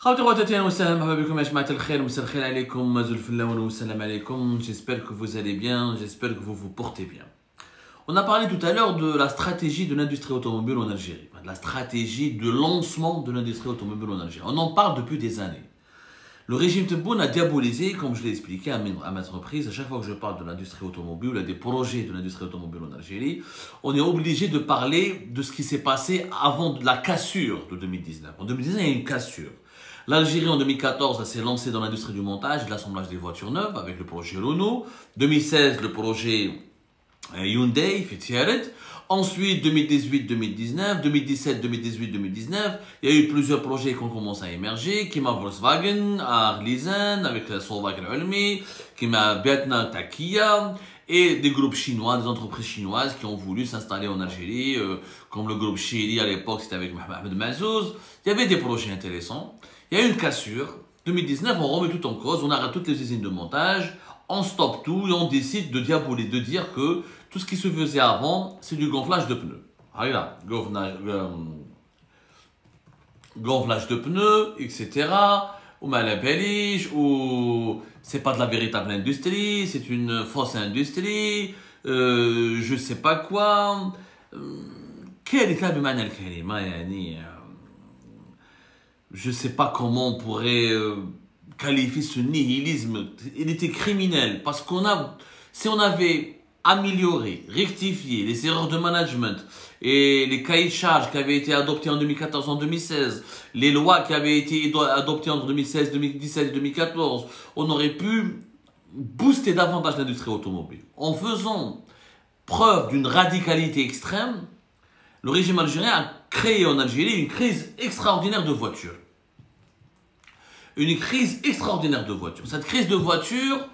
خواتي خواتاتي وسهلا مرحبا بكم يا جماعة الخير مساء الخير عليكم زول الفلاون والسلام عليكم. J'espère que vous allez bien, j'espère que vous vous portez bien. On a parlé tout à l'heure de la stratégie de l'industrie automobile en Algérie, de la stratégie de lancement de l'industrie automobile en Algérie. On en parle depuis des années. Le régime Tebboune a diabolisé, comme je l'ai expliqué à maintes reprises, à chaque fois que je parle de l'industrie automobile, ou des projets de l'industrie automobile en Algérie, on est obligé de parler de ce qui s'est passé avant la cassure de 2019. En 2019, il y a une cassure. L'Algérie en 2014 s'est lancée dans l'industrie du montage et de l'assemblage des voitures neuves avec le projet Renault. 2016, le projet Hyundai, Fiat. Ensuite, 2018-2019, 2017-2018-2019, il y a eu plusieurs projets qui ont commencé à émerger, qui m'a Volkswagen, à Arlisen, avec la Solvag Al-Ulmi, qui m'a Biatna Takia, et des groupes chinois, des entreprises chinoises qui ont voulu s'installer en Algérie, comme le groupe Chili à l'époque, c'était avec Mohamed Mazouz. Il y avait des projets intéressants. Il y a eu une cassure. 2019, on remet tout en cause, on arrête toutes les usines de montage, on stoppe tout et on décide de diaboliser, de dire que tout ce qui se faisait avant, c'est du gonflage de pneus. Ah là, gonflage de pneus, etc. Ou malabélige, ou c'est pas de la véritable industrie, c'est une fausse industrie, je sais pas quoi. Je sais pas comment on pourrait qualifier ce nihilisme. Il était criminel parce si on avait amélioré, rectifié les erreurs de management et les cahiers de charges qui avaient été adoptés en 2014, en 2016, les lois qui avaient été adoptées entre 2016, 2017 et 2014, on aurait pu booster davantage l'industrie automobile. En faisant preuve d'une radicalité extrême, le régime algérien a créé en Algérie une crise extraordinaire de voitures. Une crise extraordinaire de voitures. Cette crise de voitures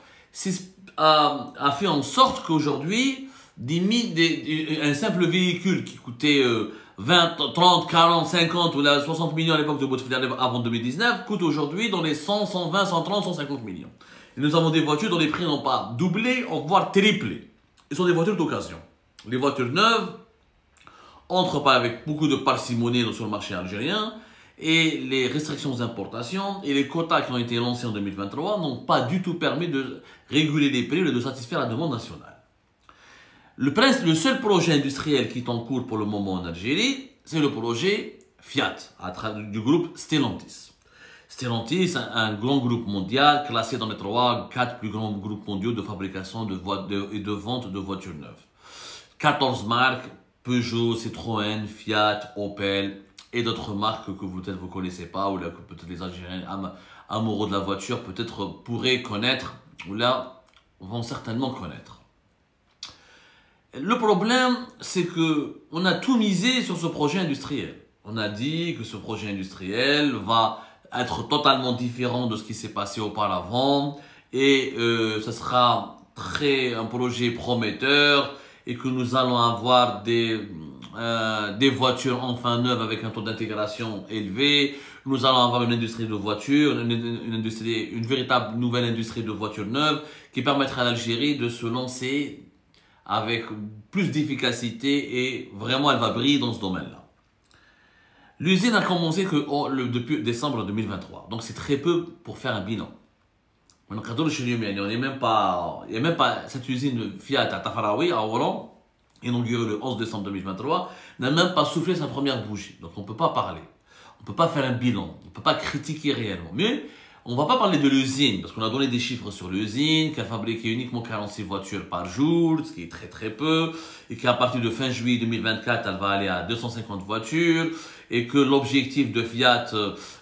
a fait en sorte qu'aujourd'hui, un simple véhicule qui coûtait 20, 30, 40, 50 ou 60 millions à l'époque de Bouteflika avant 2019, coûte aujourd'hui dans les 100, 120, 130, 150 millions. Et nous avons des voitures dont les prix n'ont pas doublé, voire triplé. Ce sont des voitures d'occasion. Les voitures neuves entrent pas avec beaucoup de parcimonie sur le marché algérien. Et les restrictions d'importation et les quotas qui ont été lancés en 2023 n'ont pas du tout permis de réguler les prix et de satisfaire la demande nationale. Le seul projet industriel qui est en cours pour le moment en Algérie, c'est le projet Fiat, du groupe Stellantis. Stellantis, un grand groupe mondial classé dans les 4 plus grands groupes mondiaux de fabrication et de vente de voitures neuves. 14 marques, Peugeot, Citroën, Fiat, Opel, et d'autres marques que peut-être vous ne connaissez pas, ou là que peut-être les Algériens amoureux de la voiture peut-être pourraient connaître, ou là vont certainement connaître. Le problème, c'est que on a tout misé sur ce projet industriel. On a dit que ce projet industriel va être totalement différent de ce qui s'est passé auparavant, et ce sera un projet prometteur, et que nous allons avoir des voitures enfin neuves avec un taux d'intégration élevé. Nous allons avoir une industrie de voitures, une véritable nouvelle industrie de voitures neuves qui permettra à l'Algérie de se lancer avec plus d'efficacité et vraiment elle va briller dans ce domaine-là. L'usine a commencé depuis décembre 2023, donc c'est très peu pour faire un bilan. On n'est même pas, il n'y a même pas cette usine Fiat à Tafaraoui, à Oran, inaugurée le 11 décembre 2023, n'a même pas soufflé sa première bougie. Donc on ne peut pas parler, on ne peut pas faire un bilan, on ne peut pas critiquer réellement. Mais on ne va pas parler de l'usine, parce qu'on a donné des chiffres sur l'usine, qui a fabriqué uniquement 46 voitures par jour, ce qui est très très peu, et qu'à partir de fin juillet 2024, elle va aller à 250 voitures, et que l'objectif de Fiat,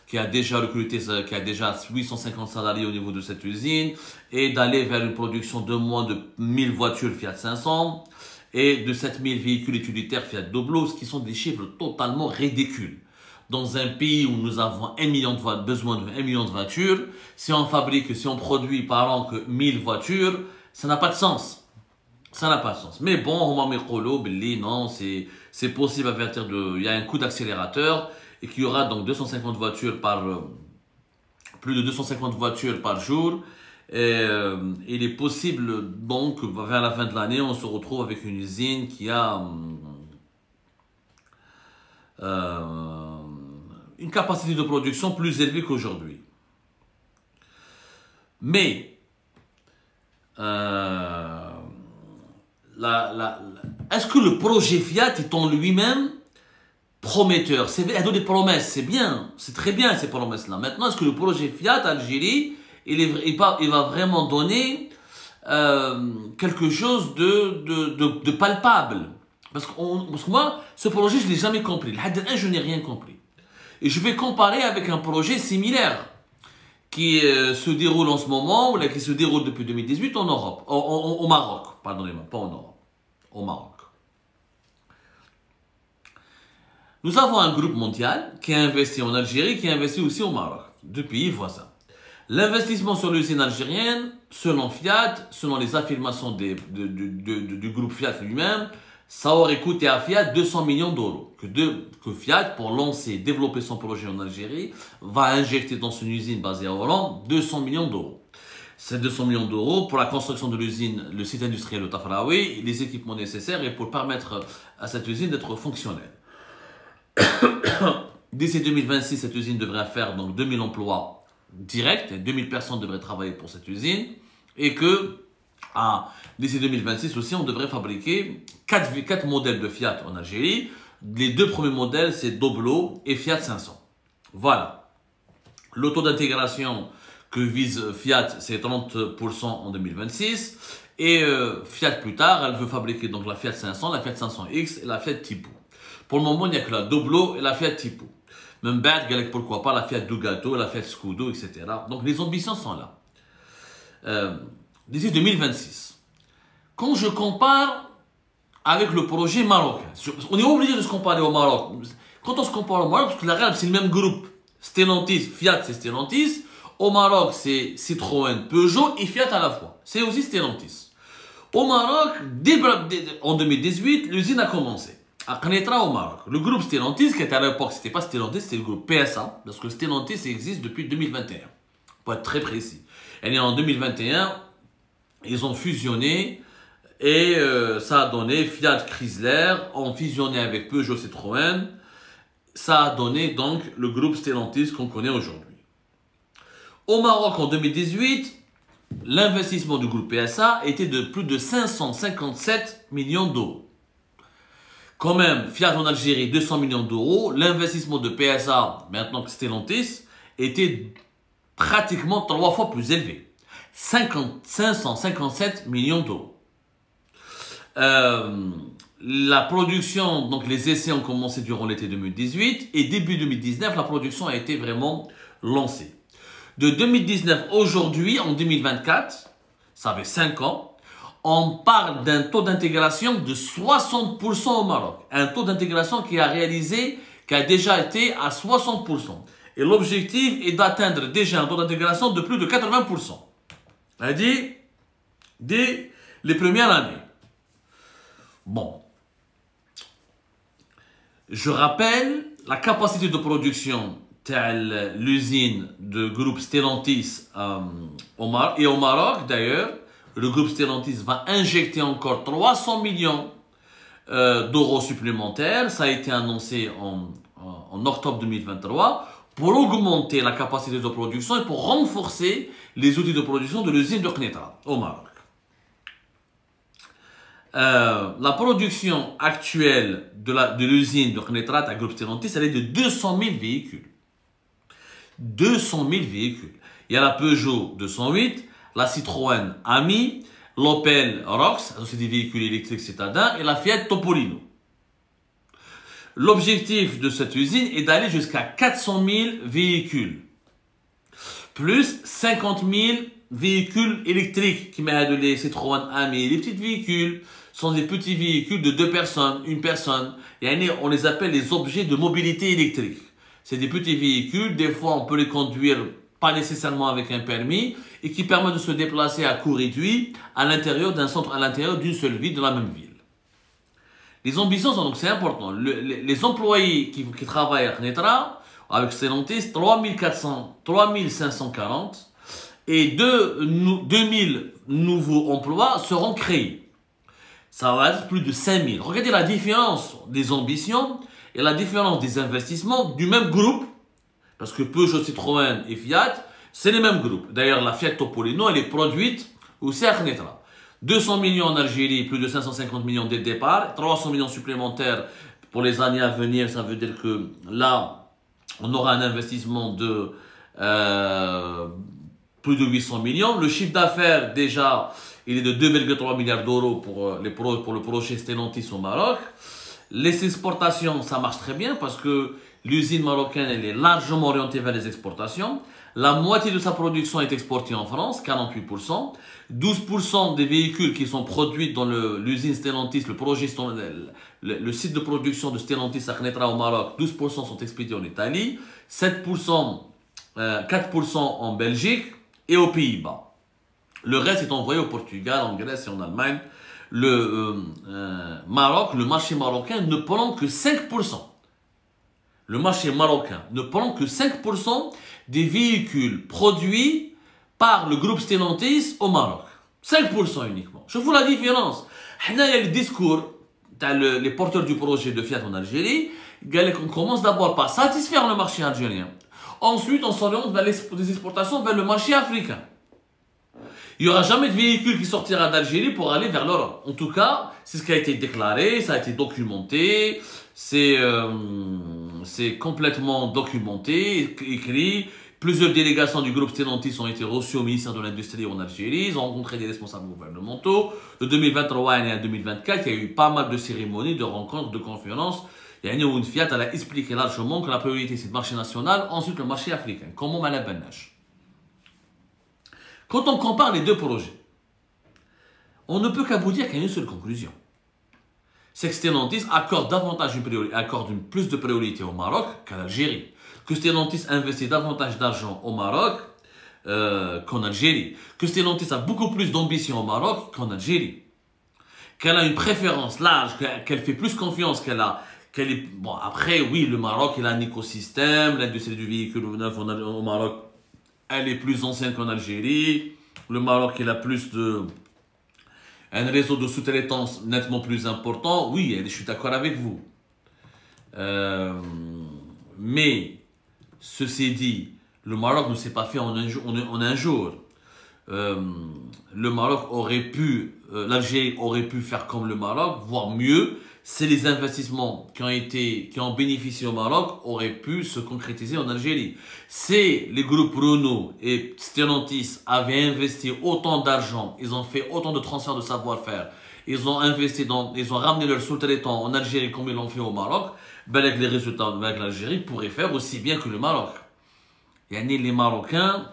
qui a déjà recruté, qui a déjà 850 salariés au niveau de cette usine, est d'aller vers une production de moins de 1000 voitures Fiat 500, et de 7000 véhicules utilitaires Fiat Doblo, ce qui sont des chiffres totalement ridicules. Dans un pays où nous avons besoin de 1 million de voitures, si on produit par an que 1000 voitures, ça n'a pas de sens. Ça n'a pas de sens. Mais bon, on m'a dit non, c'est possible à partir il y a un coup d'accélérateur et qu'il y aura donc 250 voitures plus de 250 voitures par jour. Et il est possible donc vers la fin de l'année, on se retrouve avec une usine qui a une capacité de production plus élevée qu'aujourd'hui. Mais, est-ce que le projet Fiat est en lui-même prometteur? Il a des promesses, c'est bien, c'est très bien ces promesses-là. Maintenant, est-ce que le projet Fiat Algérie, il va vraiment donner quelque chose de palpable? Parce que moi, ce projet, je ne l'ai jamais compris. Je n'ai rien compris. Et je vais comparer avec un projet similaire qui se déroule en ce moment, ou là, qui se déroule depuis 2018 en Europe, au Maroc. Pardonnez-moi, pas en Europe, au Maroc. Nous avons un groupe mondial qui a investi en Algérie, qui a investi aussi au Maroc, deux pays voisins. L'investissement sur l'usine algérienne, selon Fiat, selon les affirmations du groupe Fiat lui-même, ça aurait coûté à Fiat 200 millions d'euros. Que Fiat, pour lancer, développer son projet en Algérie, va injecter dans son usine basée à Hollande 200 millions d'euros. Ces 200 millions d'euros pour la construction de l'usine, le site industriel de Tafraoui, les équipements nécessaires et pour permettre à cette usine d'être fonctionnelle. D'ici 2026, cette usine devrait faire donc 2000 emplois directs, 2000 personnes devraient travailler pour cette usine, et que d'ici 2026 aussi, on devrait fabriquer 4 modèles de Fiat en Algérie. Les 2 premiers modèles, c'est Doblo et Fiat 500. Voilà. Le taux d'intégration que vise Fiat, c'est 30% en 2026. Et Fiat plus tard, elle veut fabriquer donc la Fiat 500, la Fiat 500X et la Fiat Tipo. Pour le moment, il n'y a que la Doblo et la Fiat Tipo. Même bad, pourquoi pas la Fiat Ducato, la Fiat Scudo, etc. Donc les ambitions sont là. D'ici 2026. Quand je compare avec le projet marocain, on est obligé de se comparer au Maroc. Quand on se compare au Maroc, parce que la réalité, c'est le même groupe. Stellantis, Fiat, c'est Stellantis. Au Maroc, c'est Citroën, Peugeot et Fiat à la fois. C'est aussi Stellantis. Au Maroc, en 2018, l'usine a commencé. À Knetra au Maroc. Le groupe Stellantis, qui était à l'époque, c'était pas Stellantis, c'était le groupe PSA, parce que Stellantis existe depuis 2021. Pour être très précis. Et en 2021, ils ont fusionné et ça a donné Fiat Chrysler, ont fusionné avec Peugeot Citroën. Ça a donné donc le groupe Stellantis qu'on connaît aujourd'hui. Au Maroc en 2018, l'investissement du groupe PSA était de plus de 557 millions d'euros. Quand même, Fiat en Algérie, 200 millions d'euros. L'investissement de PSA, maintenant que Stellantis, était pratiquement 3 fois plus élevé. 557 millions d'euros. La production, donc les essais ont commencé durant l'été 2018 et début 2019, la production a été vraiment lancée. De 2019 aujourd'hui, en 2024, ça fait 5 ans, on parle d'un taux d'intégration de 60% au Maroc. Un taux d'intégration qui a déjà été à 60%. Et l'objectif est d'atteindre déjà un taux d'intégration de plus de 80%. C'est-à-dire, dès les premières années. Bon. Je rappelle la capacité de production de l'usine de groupe Stellantis et au Maroc d'ailleurs. Le groupe Stellantis va injecter encore 300 millions d'euros supplémentaires. Ça a été annoncé en octobre 2023 pour augmenter la capacité de production et pour renforcer les outils de production de l'usine de Knetra au Maroc. La production actuelle de l'usine de Knetra à groupe Stellantis, elle est de 200 000 véhicules. 200 000 véhicules. Il y a la Peugeot 208, la Citroën Ami, l'Opel Rox, c'est des véhicules électriques citadins, et la Fiat Topolino. L'objectif de cette usine est d'aller jusqu'à 400 000 véhicules, plus 50 000 véhicules électriques qui mettent les Citroën Ami. Les petits véhicules sont des petits véhicules de 2 personnes, une personne. Et on les appelle les objets de mobilité électrique. C'est des petits véhicules, des fois on peut les conduire pas nécessairement avec un permis, et qui permettent de se déplacer à coût réduit à l'intérieur d'un centre, à l'intérieur d'une seule ville, de la même ville. Les ambitions sont donc, c'est important. Les employés qui travaillent à Knetra, avec Stellantis, 3540 et 2000 nouveaux emplois seront créés. Ça va être plus de 5000. Regardez la différence des ambitions et la différence des investissements du même groupe Parce que Peugeot, Citroën et Fiat, c'est les mêmes groupes. D'ailleurs, la Fiat Topolino, elle est produite aussi à Khnitra. 200 millions en Algérie, plus de 550 millions dès le départ, 300 millions supplémentaires pour les années à venir. Ça veut dire que là, on aura un investissement de plus de 800 millions. Le chiffre d'affaires, déjà, il est de 2,3 milliards d'euros pour le projet Stellantis au Maroc. Les exportations, ça marche très bien parce que l'usine marocaine, elle est largement orientée vers les exportations. La moitié de sa production est exportée en France, 48%. 12% des véhicules qui sont produits dans l'usine Stellantis, le site de production de Stellantis à Khnitra au Maroc, 12% sont expédiés en Italie, 7%, 4% en Belgique et aux Pays-Bas. Le reste est envoyé au Portugal, en Grèce et en Allemagne. Le marché marocain ne prend que 5%. Le marché marocain ne prend que 5% des véhicules produits par le groupe Stellantis au Maroc. 5% uniquement. Je vous la différence. Il y a le discours les porteurs du projet de Fiat en Algérie. On commence d'abord par satisfaire le marché algérien. Ensuite, on s'oriente vers les exportations vers le marché africain. Il n'y aura jamais de véhicule qui sortira d'Algérie pour aller vers l'Europe. En tout cas, c'est ce qui a été déclaré, ça a été documenté, c'est complètement documenté, écrit. Plusieurs délégations du groupe Stellantis ont été reçues au ministère de l'Industrie en Algérie. Ils ont rencontré des responsables gouvernementaux. De 2023 à 2024, il y a eu pas mal de cérémonies, de rencontres, de conférences. Il y a une Fiat, elle a expliqué largement que la priorité c'est le marché national, ensuite le marché africain. Comment Malabannage. Quand on compare les deux projets, on ne peut qu'aboutir qu'à une seule conclusion. C'est que Stellantis accorde plus de priorité au Maroc qu'à l'Algérie. Que Stellantis investit davantage d'argent au Maroc qu'en Algérie. Que Stellantis a beaucoup plus d'ambition au Maroc qu'en Algérie. Qu'elle a une préférence large, qu'elle fait plus confiance Bon, après, oui, le Maroc, il a un écosystème, l'industrie du véhicule neuf au Maroc, elle est plus ancienne qu'en Algérie. Le Maroc, il a un réseau de sous-traitance nettement plus important. Oui, je suis d'accord avec vous. Mais, ceci dit, le Maroc ne s'est pas fait en un jour. Le Maroc l'Algérie aurait pu faire comme le Maroc, voire mieux. C'est les investissements qui ont bénéficié au Maroc auraient pu se concrétiser en Algérie. C'est les groupes Renault et Stellantis avaient investi autant d'argent, ils ont fait autant de transferts de savoir-faire, ils ont ramené leurs sous-traitants en Algérie comme ils l'ont fait au Maroc, avec les résultats avec l'Algérie pourraient faire aussi bien que le Maroc. Les Marocains,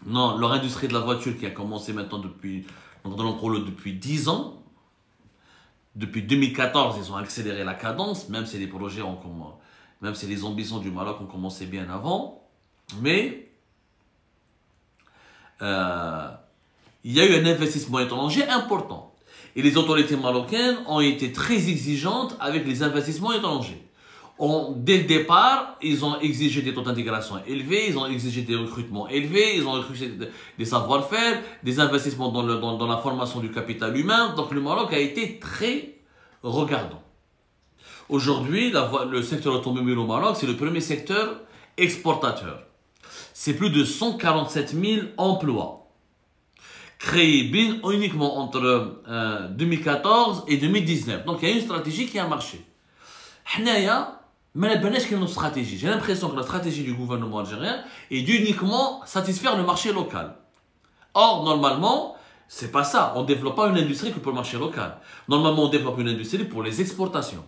non, leur industrie de la voiture qui a commencé maintenant depuis 10 ans. Depuis 2014, ils ont accéléré la cadence, même si les projets même si les ambitions du Maroc ont commencé bien avant. Mais il y a eu un investissement étranger important. Et les autorités marocaines ont été très exigeantes avec les investissements étrangers. Dès le départ, ils ont exigé des taux d'intégration élevés, ils ont exigé des recrutements élevés, ils ont exigé des savoir-faire, des investissements dans la formation du capital humain. Donc le Maroc a été très regardant. Aujourd'hui, le secteur automobile au Maroc, c'est le premier secteur exportateur. C'est plus de 147 000 emplois créés uniquement entre 2014 et 2019. Donc il y a une stratégie qui a marché. J'ai l'impression que la stratégie du gouvernement algérien est d'uniquement satisfaire le marché local. Or, normalement, c'est pas ça. On ne développe pas une industrie que pour le marché local. Normalement, on développe une industrie pour les exportations.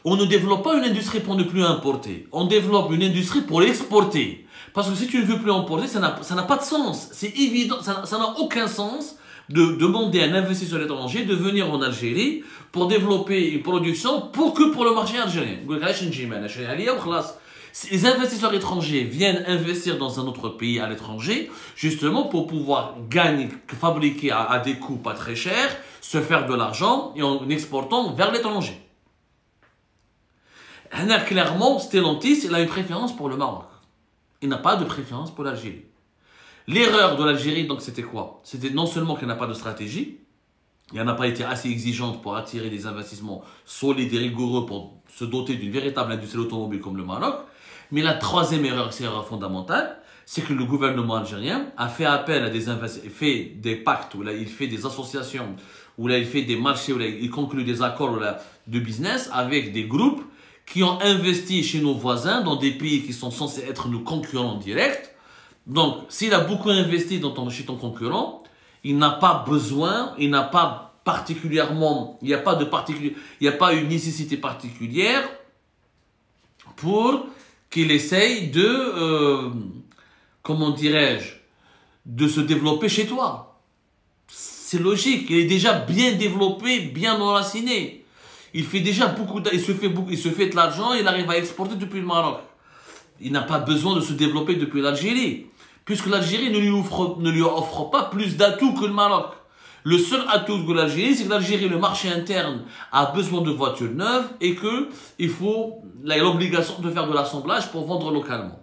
On ne développe pas une industrie pour ne plus importer. On développe une industrie pour exporter. Parce que si tu ne veux plus importer, ça n'a pas de sens. C'est évident, ça n'a aucun sens de demander à un investisseur étranger de venir en Algérie pour développer une production pour le marché algérien. Les investisseurs étrangers viennent investir dans un autre pays à l'étranger, justement pour pouvoir fabriquer à des coûts pas très chers, se faire de l'argent et en exportant vers l'étranger. Clairement, Stellantis, il a une préférence pour le Maroc. Il n'a pas de préférence pour l'Algérie. L'erreur de l'Algérie, donc, c'était quoi? C'était non seulement qu'elle n'a pas de stratégie, elle n'a pas été assez exigeante pour attirer des investissements solides et rigoureux pour se doter d'une véritable industrie automobile comme le Maroc, Mais la troisième erreur, c'est l'erreur fondamentale, c'est que le gouvernement algérien a fait appel à des investisseurs, fait des pactes, où là, il fait des associations, où là, il fait des marchés, où là, il conclut des accords là, de business avec des groupes qui ont investi chez nos voisins dans des pays qui sont censés être nos concurrents directs. Donc, s'il a beaucoup investi chez ton concurrent, il n'a pas besoin, il n'a pas particulièrement, il n'y a pas une nécessité particulière pour qu'il essaye de, comment dirais-je, de se développer chez toi. C'est logique, il est déjà bien développé, bien enraciné. Il fait déjà beaucoup, il se fait de l'argent, il arrive à exporter depuis le Maroc. Il n'a pas besoin de se développer depuis l'Algérie, puisque l'Algérie ne lui offre pas plus d'atouts que le Maroc. Le seul atout de l'Algérie, c'est que l'Algérie, le marché interne, a besoin de voitures neuves et qu'il faut l'obligation de faire de l'assemblage pour vendre localement.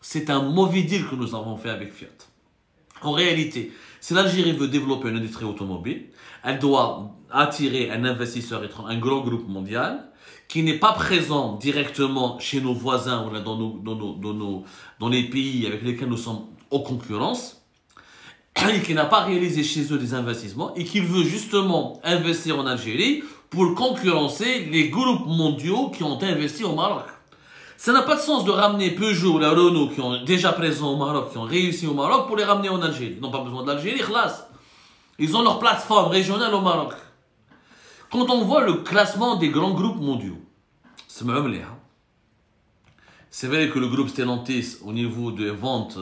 C'est un mauvais deal que nous avons fait avec Fiat. En réalité, si l'Algérie veut développer une industrie automobile, elle doit attirer un investisseur étranger, un grand groupe mondial, qui n'est pas présent directement chez nos voisins ou dans les pays avec lesquels nous sommes en concurrence, et qui n'a pas réalisé chez eux des investissements, et qui veut justement investir en Algérie pour concurrencer les groupes mondiaux qui ont investi au Maroc. Ça n'a pas de sens de ramener Peugeot ou la Renault qui ont déjà présent au Maroc, qui ont réussi au Maroc, pour les ramener en Algérie. Ils n'ont pas besoin de l'Algérie, khlas. Ils ont leur plateforme régionale au Maroc. Quand on voit le classement des grands groupes mondiaux, c'est vrai que le groupe Stellantis, au niveau des ventes,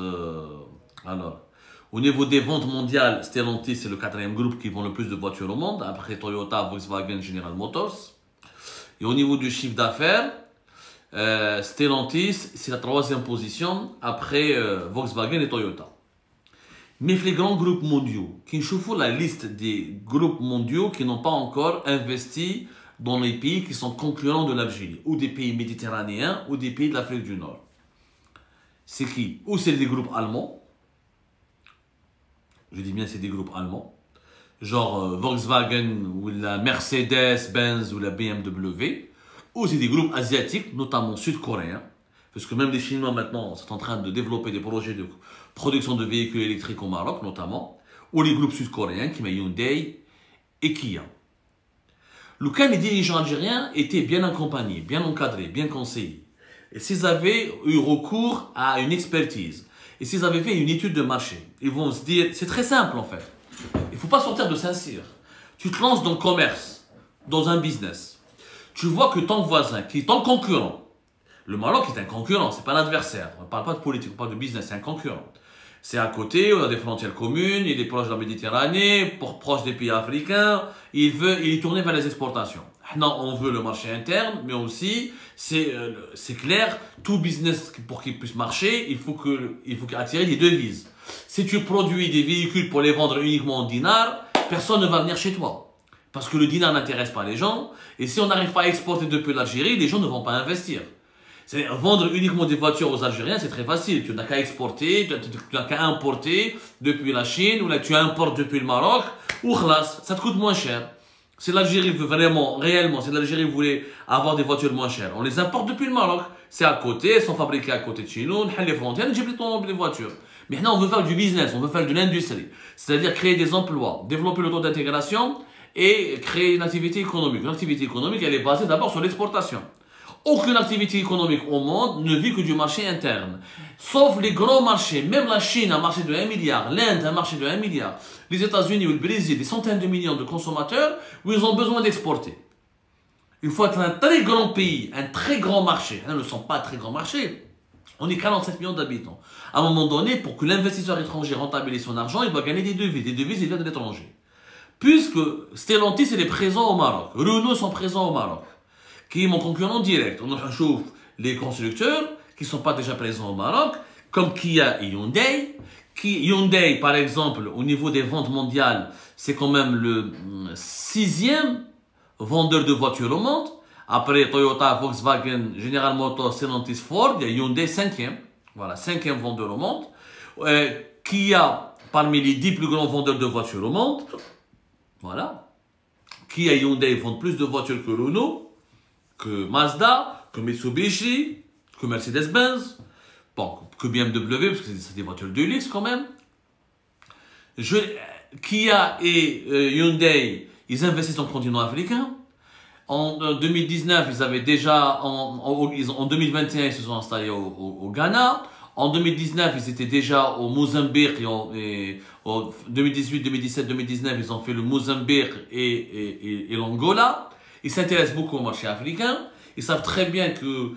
au niveau des ventes mondiales, Stellantis c'est le 4e groupe qui vend le plus de voitures au monde, après Toyota, Volkswagen, General Motors. Et au niveau du chiffre d'affaires, Stellantis c'est la 3e position après Volkswagen et Toyota. Mais les grands groupes mondiaux, qui chauffent la liste des groupes mondiaux qui n'ont pas encore investi dans les pays qui sont concurrents de l'Algérie, ou des pays méditerranéens, ou des pays de l'Afrique du Nord. C'est qui? Ou c'est des groupes allemands, je dis bien c'est des groupes allemands, genre Volkswagen, ou la Mercedes, Benz, ou la BMW, ou c'est des groupes asiatiques, notamment sud-coréens, parce que même les Chinois maintenant sont en train de développer des projets de production de véhicules électriques au Maroc notamment, ou les groupes sud-coréens qui mettent Hyundai et Kia. Le cas des dirigeants algériens était bien accompagnés, bien encadrés, bien conseillés. Et s'ils avaient eu recours à une expertise, et s'ils avaient fait une étude de marché, ils vont se dire, c'est très simple en fait. Il ne faut pas sortir de Saint-Cyr. Tu te lances dans le commerce, dans un business. Tu vois que ton voisin, qui est ton concurrent, le Maroc est un concurrent, c'est pas un adversaire. On ne parle pas de politique, on parle de business, c'est un concurrent. C'est à côté, on a des frontières communes, il est proche de la Méditerranée, proche des pays africains, il est tourné vers les exportations. Non, on veut le marché interne, mais aussi, c'est clair, tout business, pour qu'il puisse marcher, il faut attirer des devises. Si tu produis des véhicules pour les vendre uniquement en dinars, personne ne va venir chez toi. Parce que le dinar n'intéresse pas les gens, et si on n'arrive pas à exporter depuis l'Algérie, les gens ne vont pas investir. Vendre uniquement des voitures aux Algériens, c'est très facile. Tu n'as qu'à exporter, tu n'as qu'à importer depuis la Chine, ou là tu importes depuis le Maroc, ou khlas, ça te coûte moins cher. Si l'Algérie veut réellement, si l'Algérie voulait avoir des voitures moins chères, on les importe depuis le Maroc. C'est à côté, elles sont fabriquées à côté de chez nous, on a les frontières, on a les voitures. Mais maintenant, on veut faire du business, on veut faire de l'industrie. C'est-à-dire créer des emplois, développer le taux d'intégration et créer une activité économique. Une activité économique, elle est basée d'abord sur l'exportation. Aucune activité économique au monde ne vit que du marché interne. Sauf les grands marchés. Même la Chine, un marché de 1 milliard. L'Inde, un marché de 1 milliard. Les États-Unis ou le Brésil, des centaines de millions de consommateurs où ils ont besoin d'exporter. Il faut être un très grand pays, un très grand marché. Nous ne sommes pas un très grand marché. On est 47 millions d'habitants. À un moment donné, pour que l'investisseur étranger rentabilise son argent, il doit gagner des devises. Des devises, ils viennent de l'étranger. Puisque Stellantis, il est présent au Maroc. Renault sont présents au Maroc. Qui est mon concurrent direct. On chauffe les constructeurs qui ne sont pas déjà présents au Maroc, comme Kia et Hyundai. Hyundai, par exemple, au niveau des ventes mondiales, c'est quand même le 6e vendeur de voitures au monde. Après Toyota, Volkswagen, General Motors, Stellantis, Ford, il y a Hyundai 5e. Voilà, 5e vendeur au monde. Kia, parmi les 10 plus grands vendeurs de voitures au monde. Voilà. Kia et Hyundai vendent plus de voitures que Renault, que Mazda, que Mitsubishi, que Mercedes-Benz, bon, que BMW, parce que c'est des voitures de luxe quand même. Kia et Hyundai, ils investissent dans le continent africain. En 2019, ils avaient déjà, en 2021, ils se sont installés au Ghana. En 2019, ils étaient déjà au Mozambique. Et en 2018, 2017, 2019, ils ont fait le Mozambique et l'Angola. Ils s'intéressent beaucoup au marché africain. Ils savent très bien que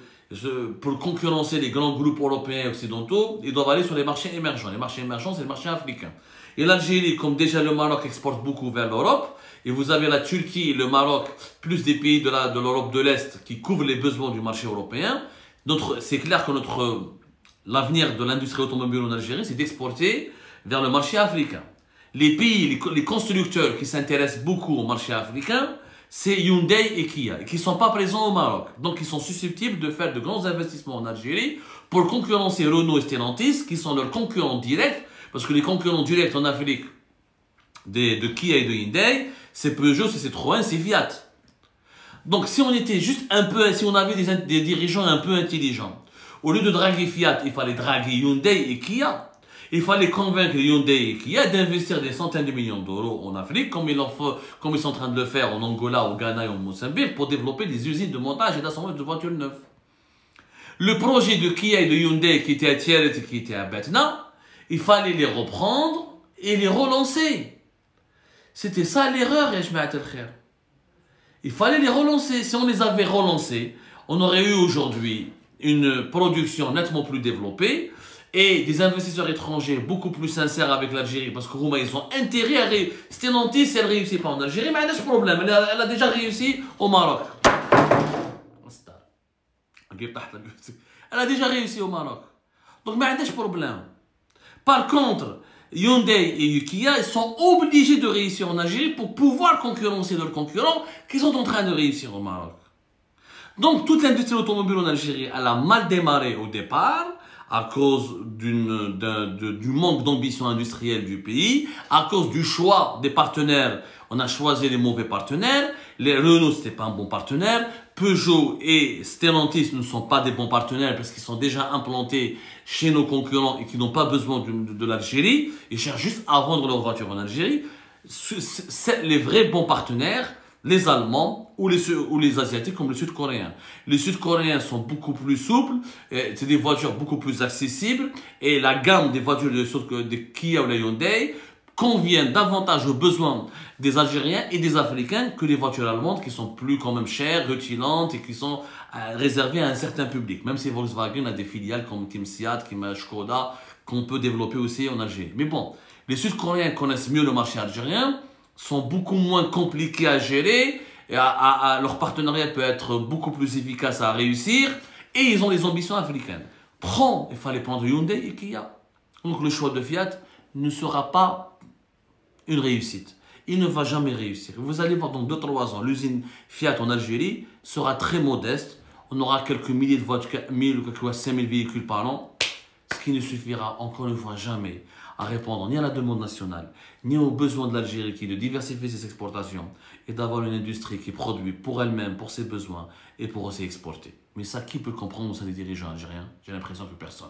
pour concurrencer les grands groupes européens et occidentaux, ils doivent aller sur les marchés émergents. Les marchés émergents, c'est le marché africain. Et l'Algérie, comme déjà le Maroc exporte beaucoup vers l'Europe, et vous avez la Turquie et le Maroc, plus des pays de l'Europe de l'Est qui couvrent les besoins du marché européen, c'est clair que l'avenir de l'industrie automobile en Algérie, c'est d'exporter vers le marché africain. Les pays, les constructeurs qui s'intéressent beaucoup au marché africain, c'est Hyundai et Kia, qui ne sont pas présents au Maroc. Donc, ils sont susceptibles de faire de grands investissements en Algérie pour concurrencer Renault et Stellantis, qui sont leurs concurrents directs, parce que les concurrents directs en Afrique de Kia et de Hyundai, c'est Peugeot, c'est Citroën, c'est Fiat. Donc, si on était juste un peu, si on avait des dirigeants un peu intelligents, au lieu de draguer Fiat, il fallait draguer Hyundai et Kia. Il fallait convaincre Hyundai et Kia d'investir des centaines de millions d'euros en Afrique, comme ils sont en train de le faire en Angola, au Ghana et au Mozambique, pour développer des usines de montage et d'assemblage de voitures neuves. Le projet de Kia et de Hyundai qui était à Tieret et qui était à Betna, il fallait les reprendre et les relancer. C'était ça l'erreur, il fallait les relancer. Si on les avait relancés, on aurait eu aujourd'hui une production nettement plus développée et des investisseurs étrangers beaucoup plus sincères avec l'Algérie, parce que Rouma, ils ont intérêt à réussir. Stellantis, si elle ne réussit pas en Algérie, mais elle a ce problème, elle a déjà réussi au Maroc. Elle a déjà réussi au Maroc. Donc, mais elle a ce problème. Par contre, Hyundai et Kia, ils sont obligés de réussir en Algérie pour pouvoir concurrencer leurs concurrents qui sont en train de réussir au Maroc. Donc, toute l'industrie automobile en Algérie, elle a mal démarré au départ à cause du manque d'ambition industrielle du pays, à cause du choix des partenaires. On a choisi les mauvais partenaires. Les Renault, c'était pas un bon partenaire. Peugeot et Stellantis ne sont pas des bons partenaires parce qu'ils sont déjà implantés chez nos concurrents et qui n'ont pas besoin de l'Algérie. Ils cherchent juste à vendre leurs voitures en Algérie. C'est les vrais bons partenaires, les Allemands ou les Asiatiques comme les Sud-Coréens. Les Sud-Coréens sont beaucoup plus souples, c'est des voitures beaucoup plus accessibles et la gamme des voitures de Kia ou la Hyundai convient davantage aux besoins des Algériens et des Africains que les voitures allemandes qui sont plus quand même chères, rutilantes et qui sont réservées à un certain public. Même si Volkswagen a des filiales comme Kim Seat, Kim Skoda qu'on peut développer aussi en Algérie. Mais bon, les Sud-Coréens connaissent mieux le marché algérien, sont beaucoup moins compliqués à gérer, et leur partenariat peut être beaucoup plus efficace à réussir, et ils ont des ambitions africaines. Il fallait prendre Hyundai et Kia. Donc le choix de Fiat ne sera pas une réussite. Il ne va jamais réussir. Vous allez voir dans 2-3 ans, l'usine Fiat en Algérie sera très modeste. On aura quelques milliers de voitures, 1000 ou 5000 véhicules par an, ce qui ne suffira encore une fois jamais à répondre ni à la demande nationale, ni aux besoins de l'Algérie qui est de diversifier ses exportations et d'avoir une industrie qui produit pour elle-même, pour ses besoins et pour aussi exporter. Mais ça, qui peut comprendre, ça, les dirigeants algériens? J'ai l'impression que personne.